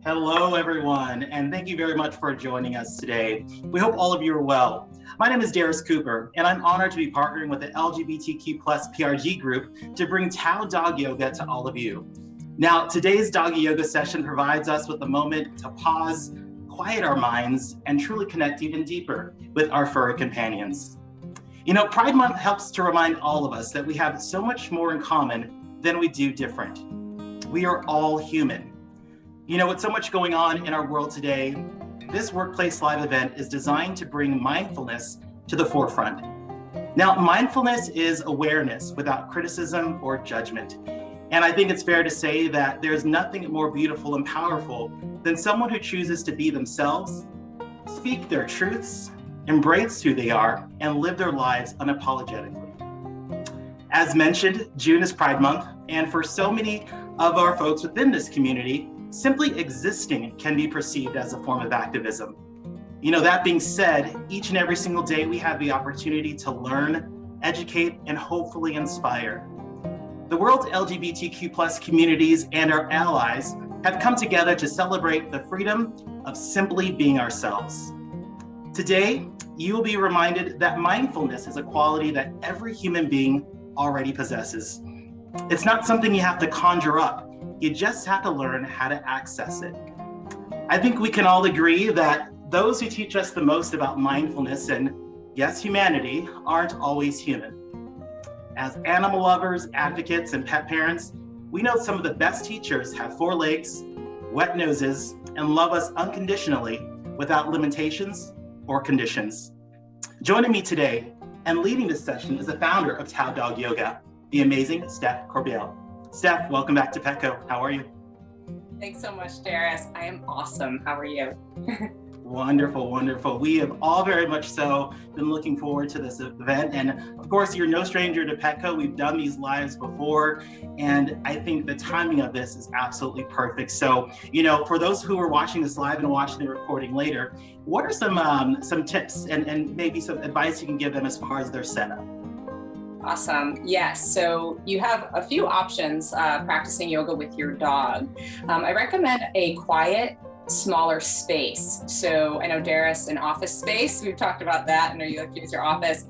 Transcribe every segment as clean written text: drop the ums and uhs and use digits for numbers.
Hello, everyone, and thank you very much for joining us today. We hope all of you are well. My name is Darris Cooper, and I'm honored to be partnering with the LGBTQ plus PRG group to bring TAO Dog Yoga to all of you. Now, today's doggy yoga session provides us with a moment to pause, quiet our minds, and truly connect even deeper with our furry companions. You know, Pride Month helps to remind all of us that we have so much more in common than we do different. We are all human. You know, with so much going on in our world today, this Workplace Live event is designed to bring mindfulness to the forefront. Now, mindfulness is awareness without criticism or judgment. And I think it's fair to say that there's nothing more beautiful and powerful than someone who chooses to be themselves, speak their truths, embrace who they are, and live their lives unapologetically. As mentioned, June is Pride Month, and for so many of our folks within this community, simply existing can be perceived as a form of activism. You know, that being said, each and every single day we have the opportunity to learn, educate, and hopefully inspire. The world's LGBTQ plus communities and our allies have come together to celebrate the freedom of simply being ourselves. Today, you will be reminded that mindfulness is a quality that every human being already possesses. It's not something you have to conjure up. You just have to learn how to access it. I think we can all agree that those who teach us the most about mindfulness and, yes, humanity, aren't always human. As animal lovers, advocates, and pet parents, we know some of the best teachers have 4 legs, wet noses, and love us unconditionally without limitations or conditions. Joining me today and leading this session is the founder of TAO Dog Yoga, the amazing Stef Corbeil. Stef, welcome back to Petco. How are you? Thanks so much, Darris. I am awesome. How are you? Wonderful, wonderful. We have all very much so been looking forward to this event. And of course, you're no stranger to Petco. We've done these lives before. And I think the timing of this is absolutely perfect. So, you know, for those who are watching this live and watching the recording later, what are some tips and maybe some advice you can give them as far as their setup? Awesome. Yes. So you have a few options practicing yoga with your dog. I recommend a quiet, smaller space. So I know Darris, an office space. We've talked about that. I know you like to use your office.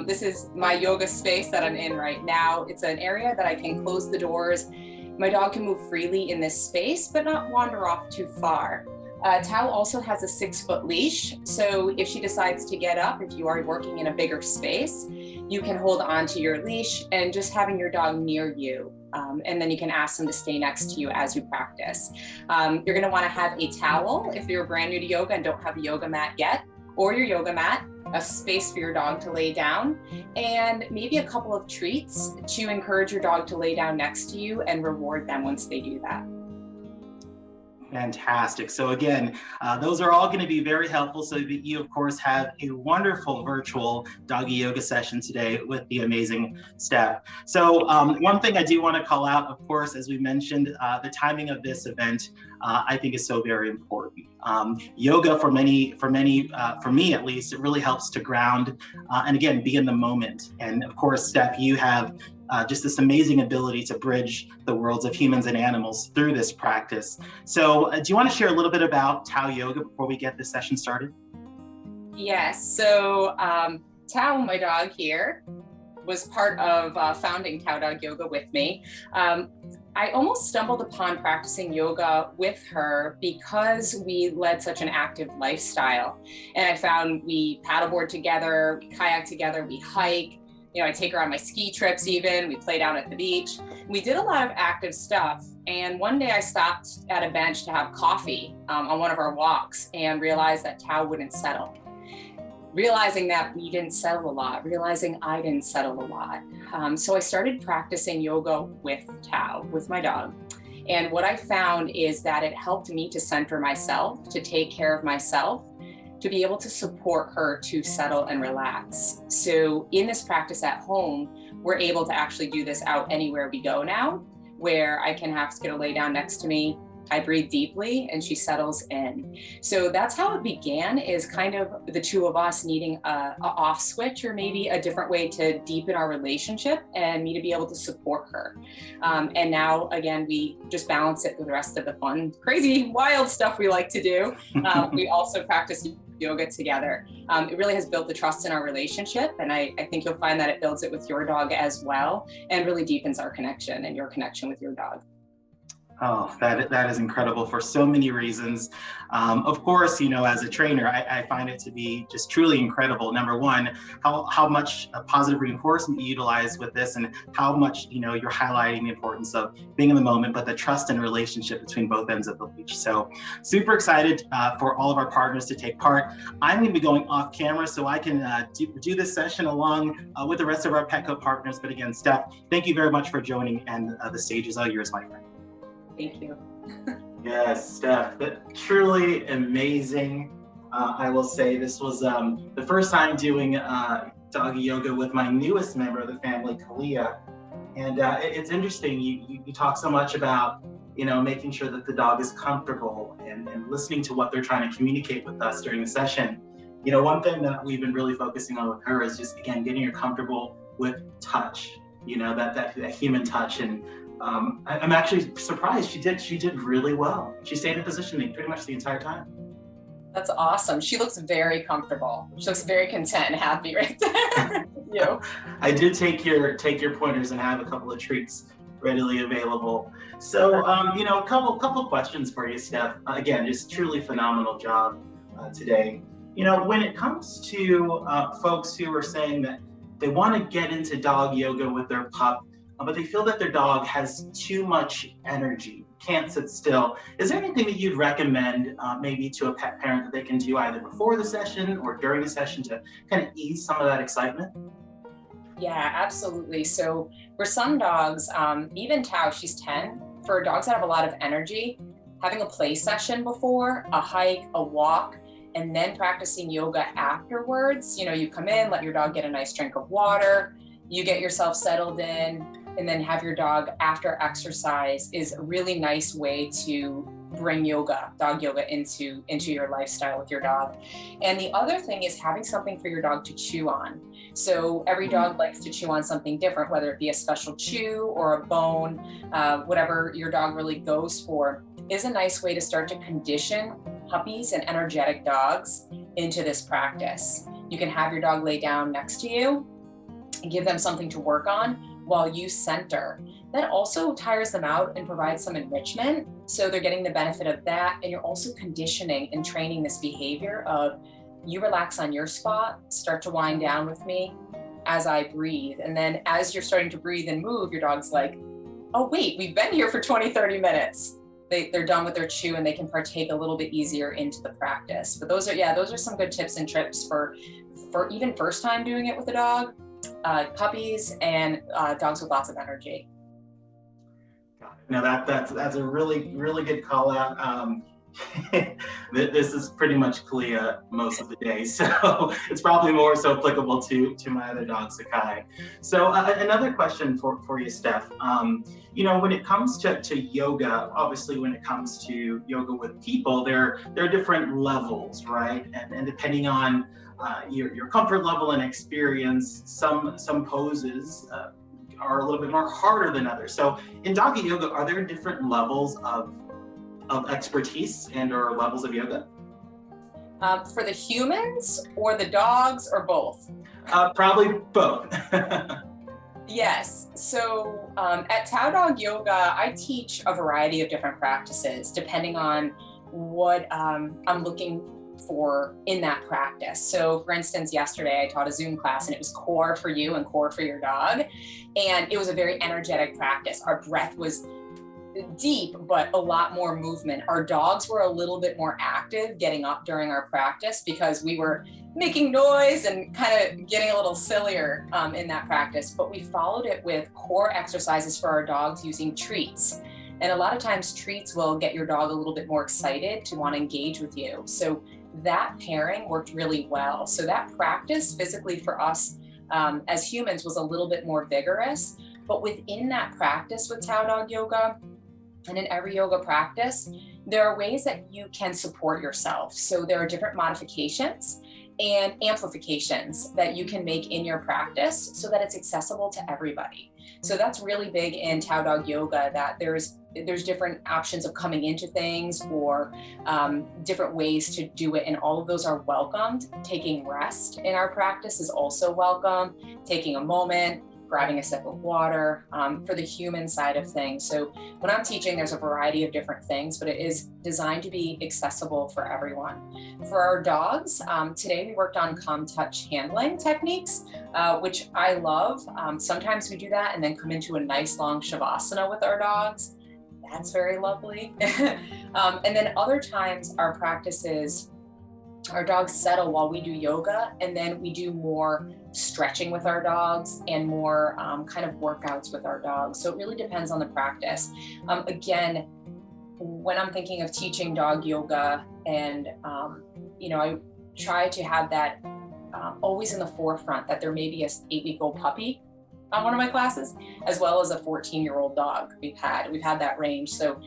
This is my yoga space that I'm in right now. It's an area that I can close the doors. My dog can move freely in this space, but not wander off too far. TAO also has a 6-foot leash. So if she decides to get up, if you are working in a bigger space, you can hold on to your leash and just having your dog near you. And then you can ask them to stay next to you as you practice. You're going to want to have a towel if you're brand new to yoga and don't have a yoga mat yet, or your yoga mat, a space for your dog to lay down, and maybe a couple of treats to encourage your dog to lay down next to you and reward them once they do that. Fantastic. So again, those are all going to be very helpful so that you, of course, have a wonderful virtual doggy yoga session today with the amazing Stef. So one thing I do want to call out, of course, as we mentioned, the timing of this event, I think is so very important. Yoga for me at least, it really helps to ground and again, be in the moment. And of course, Stef, you have just this amazing ability to bridge the worlds of humans and animals through this practice. So do you want to share a little bit about TAO Yoga before we get this session started? Yes, so TAO, my dog here, was part of founding TAO Dog Yoga with me. I almost stumbled upon practicing yoga with her because we led such an active lifestyle. And I found we paddleboard together, we kayak together, we hike. You know, I take her on my ski trips even, we play down at the beach. We did a lot of active stuff. And one day I stopped at a bench to have coffee on one of our walks and realized that TAO wouldn't settle. Realizing that we didn't settle a lot, realizing I didn't settle a lot. So I started practicing yoga with TAO, with my dog. And what I found is that it helped me to center myself, to take care of myself, to be able to support her to settle and relax. So in this practice at home, we're able to actually do this out anywhere we go now, where I can ask her to lay down next to me, I breathe deeply and she settles in. So that's how it began, is kind of the two of us needing a off switch, or maybe a different way to deepen our relationship, and me to be able to support her. And now, again, we just balance it with the rest of the fun, crazy, wild stuff we like to do. We also practice yoga together. It really has built the trust in our relationship, and I think you'll find that it builds it with your dog as well, and really deepens our connection and your connection with your dog. Oh, that is incredible for so many reasons. Of course, as a trainer, I find it to be just truly incredible. Number one, how much positive reinforcement you utilize with this, and how much, you're highlighting the importance of being in the moment, but the trust and relationship between both ends of the leash. So super excited for all of our partners to take part. I'm going to be going off camera so I can do this session along with the rest of our Petco partners. But again, Steph, thank you very much for joining, and the stage is all yours, my friend. Thank you. Yes, Steph, truly amazing. I will say this was the first time doing doggy yoga with my newest member of the family, Kalia. And it's interesting, you talk so much about, making sure that the dog is comfortable and listening to what they're trying to communicate with us during the session. One thing that we've been really focusing on with her is just, again, getting her comfortable with touch, that human touch. And I'm actually surprised she did really well. She stayed in position pretty much the entire time. That's awesome. She looks very comfortable. She looks very content and happy right there. You. I did take your pointers and have a couple of treats readily available. So, a couple questions for you, Steph. Again, just truly phenomenal job today. When it comes to folks who are saying that they want to get into dog yoga with their pup, but they feel that their dog has too much energy, can't sit still. Is there anything that you'd recommend maybe to a pet parent that they can do either before the session or during the session to kind of ease some of that excitement? Yeah, absolutely. So for some dogs, even TAO, she's 10, for dogs that have a lot of energy, having a play session before, a hike, a walk, and then practicing yoga afterwards. You come in, let your dog get a nice drink of water, you get yourself settled in, and then have your dog after exercise is a really nice way to bring dog yoga into your lifestyle with your dog. And the other thing is having something for your dog to chew on. So every dog likes to chew on something different, whether it be a special chew or a bone, whatever your dog really goes for, is a nice way to start to condition puppies and energetic dogs into this practice. You can have your dog lay down next to you and give them something to work on while you center. That also tires them out and provides some enrichment. So they're getting the benefit of that. And you're also conditioning and training this behavior of, you relax on your spot, start to wind down with me as I breathe. And then as you're starting to breathe and move, your dog's like, oh wait, we've been here for 20, 30 minutes. They're done with their chew and they can partake a little bit easier into the practice. But those are some good tips and tricks for even first time doing it with a dog, puppies, and dogs with lots of energy. Now that's a really, really good call out. This is pretty much Kalia most of the day, so it's probably more so applicable to my other dog, Sakai. So another question for you, Steph. When it comes to yoga, obviously when it comes to yoga with people, there are different levels, right? And depending on your comfort level and experience, some poses are a little bit more harder than others. So in doggy yoga, are there different levels of expertise and or levels of yoga? For the humans or the dogs or both? Probably both. Yes. So at TAO Dog Yoga, I teach a variety of different practices depending on what I'm looking for in that practice. So for instance, yesterday I taught a Zoom class and it was core for you and core for your dog. And it was a very energetic practice. Our breath was deep, but a lot more movement. Our dogs were a little bit more active getting up during our practice because we were making noise and kind of getting a little sillier in that practice. But we followed it with core exercises for our dogs using treats. And a lot of times treats will get your dog a little bit more excited to want to engage with you. So that pairing worked really well. So that practice physically for us as humans was a little bit more vigorous. But within that practice with TAO Dog Yoga, And in every yoga practice, there are ways that you can support yourself. So there are different modifications and amplifications that you can make in your practice so that it's accessible to everybody. So that's really big in TAO Dog Yoga, that there's different options of coming into things, or different ways to do it, and all of those are welcomed. Taking rest in our practice is also welcome. Taking a moment, grabbing a sip of water, for the human side of things. So when I'm teaching, there's a variety of different things, but it is designed to be accessible for everyone. For our dogs, today we worked on calm touch handling techniques, which I love. Sometimes we do that and then come into a nice long shavasana with our dogs. That's very lovely. And then other times our practices, our dogs settle while we do yoga, and then we do more stretching with our dogs and more kind of workouts with our dogs. So it really depends on the practice. Again, when I'm thinking of teaching dog yoga, and I try to have that always in the forefront, that there may be a 8-week-old puppy on one of my classes, as well as a 14-year-old dog. We've had that range. So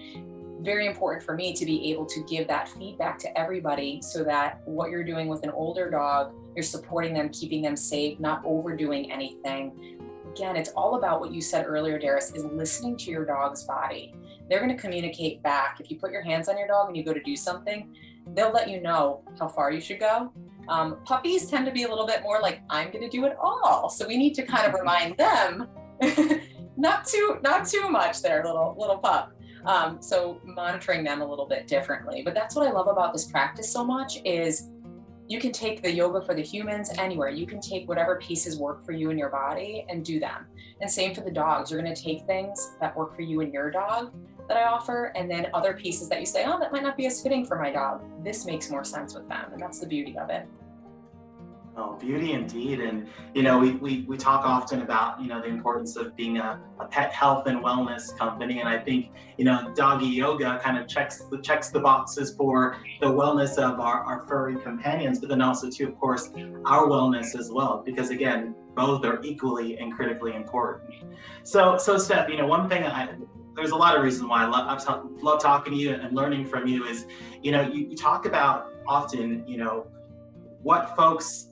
very important for me to be able to give that feedback to everybody, so that what you're doing with an older dog, you're supporting them, keeping them safe, not overdoing anything. Again, it's all about what you said earlier, Darris, is listening to your dog's body. They're going to communicate back. If you put your hands on your dog and you go to do something, they'll let you know how far you should go. Puppies tend to be a little bit more like, I'm going to do it all. So we need to kind of remind them, not too much there, little pup. So monitoring them a little bit differently. But that's what I love about this practice so much, is you can take the yoga for the humans anywhere. You can take whatever pieces work for you in your body and do them. And same for the dogs. You're going to take things that work for you and your dog that I offer, and then other pieces that you say, oh, that might not be as fitting for my dog. This makes more sense with them. And that's the beauty of it. Oh, beauty indeed. And, we talk often about, the importance of being a pet health and wellness company. And I think, doggy yoga kind of checks the boxes for the wellness of our furry companions, but then also too, of course, our wellness as well, because again, both are equally and critically important. So Steph, one thing there's a lot of reasons why I love talking to you and learning from you is, you talk about often, what folks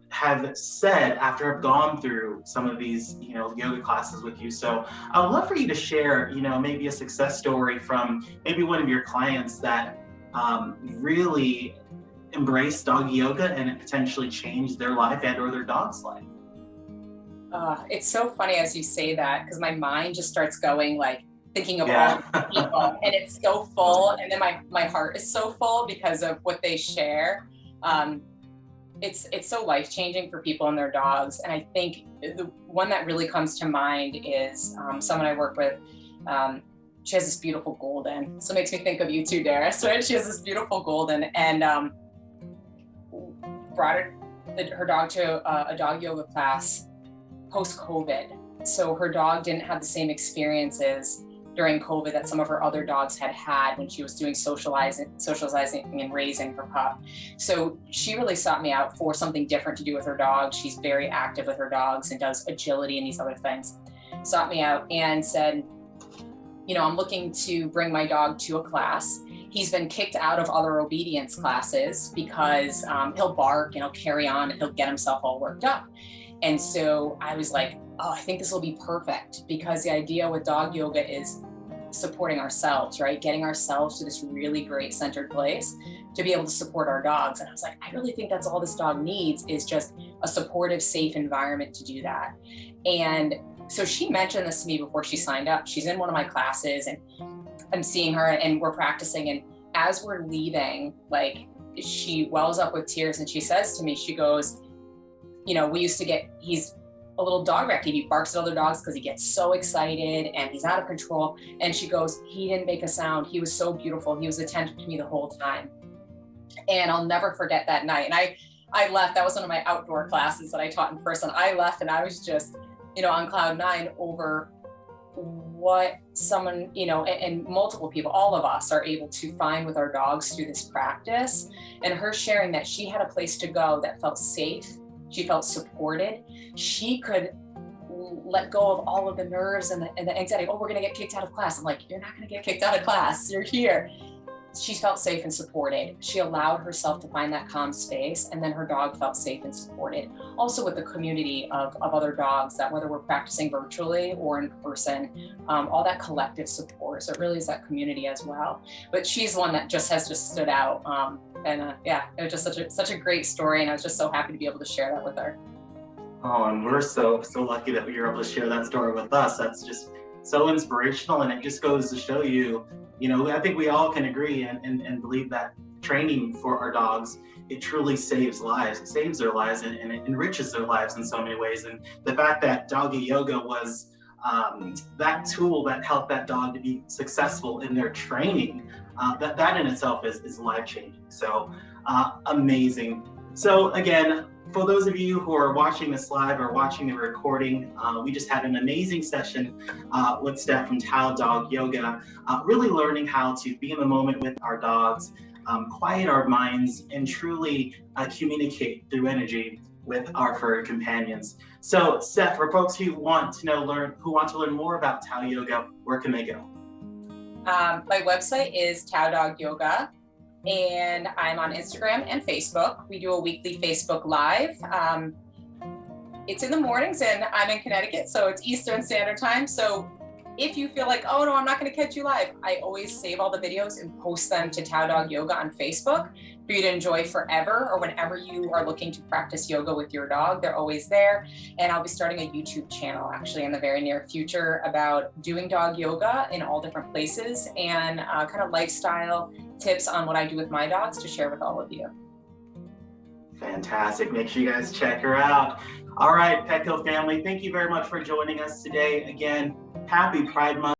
have said after I've gone through some of these, yoga classes with you. So I would love for you to share, maybe a success story from maybe one of your clients that really embraced doggy yoga and it potentially changed their life and or their dog's life. It's so funny as you say that, because my mind just starts going like thinking of Yeah. all the people, and it's so full. And then my heart is so full because of what they share. It's so life-changing for people and their dogs. And I think the one that really comes to mind is someone I work with. She has this beautiful golden. So it makes me think of you too, Darris, right? She has this beautiful golden, and brought her dog to a dog yoga class post-COVID. So her dog didn't have the same experiences during COVID that some of her other dogs had when she was doing socializing and raising her pup. So she really sought me out for something different to do with her dog. She's very active with her dogs and does agility and these other things. Sought me out and said, I'm looking to bring my dog to a class. He's been kicked out of other obedience classes because he'll bark and he'll carry on and he'll get himself all worked up. And so I was like, I think this will be perfect, because the idea with dog yoga is supporting ourselves, right? Getting ourselves to this really great centered place to be able to support our dogs. And I was like, I really think that's all this dog needs, is just a supportive, safe environment to do that. And so she mentioned this to me before she signed up. She's in one of my classes and I'm seeing her and we're practicing. And as we're leaving, like, she wells up with tears and she says to me, she goes, he's a little dog wreck. He barks at other dogs because he gets so excited and he's out of control. And she goes, he didn't make a sound. He was so beautiful. He was attentive to me the whole time. And I'll never forget that night. And I left. That was one of my outdoor classes that I taught in person. I left and I was just, on cloud nine over what someone, and multiple people, all of us are able to find with our dogs through this practice. And her sharing that she had a place to go that felt safe. She felt supported. She could let go of all of the nerves and the anxiety. Oh, we're going to get kicked out of class. I'm like, you're not going to get kicked out of class. You're here. She felt safe and supported. She allowed herself to find that calm space, and then her dog felt safe and supported. Also with the community of other dogs, that whether we're practicing virtually or in person, all that collective support. So it really is that community as well. But she's one that has stood out. Yeah, it was just such a great story, and I was just so happy to be able to share that with her. Oh, and we're so lucky that you're able to share that story with us. That's just so inspirational, and it just goes to show you, I think we all can agree and believe that training for our dogs, it truly saves lives. It saves their lives and it enriches their lives in so many ways. And the fact that doggy yoga was that tool that helped that dog to be successful in their training, that in itself is life-changing. So amazing. So again, for those of you who are watching this live or watching the recording, we just had an amazing session with Stef from TAO Dog Yoga, really learning how to be in the moment with our dogs, quiet our minds, and truly communicate through energy with our furry companions. So Stef, for folks who want to learn more about TAO Yoga, where can they go? My website is TAO Dog Yoga. And I'm on Instagram and Facebook. We do a weekly Facebook Live. It's in the mornings, and I'm in Connecticut, so it's Eastern Standard Time. So if you feel like, oh no, I'm not going to catch you live, I always save all the videos and post them to TAO Dog Yoga on Facebook for you to enjoy forever, or whenever you are looking to practice yoga with your dog. They're always there. And I'll be starting a YouTube channel actually in the very near future about doing dog yoga in all different places, and kind of lifestyle tips on what I do with my dogs to share with all of you. Fantastic. Make sure you guys check her out. All right, Petco family, thank you very much for joining us today. Again, happy Pride Month.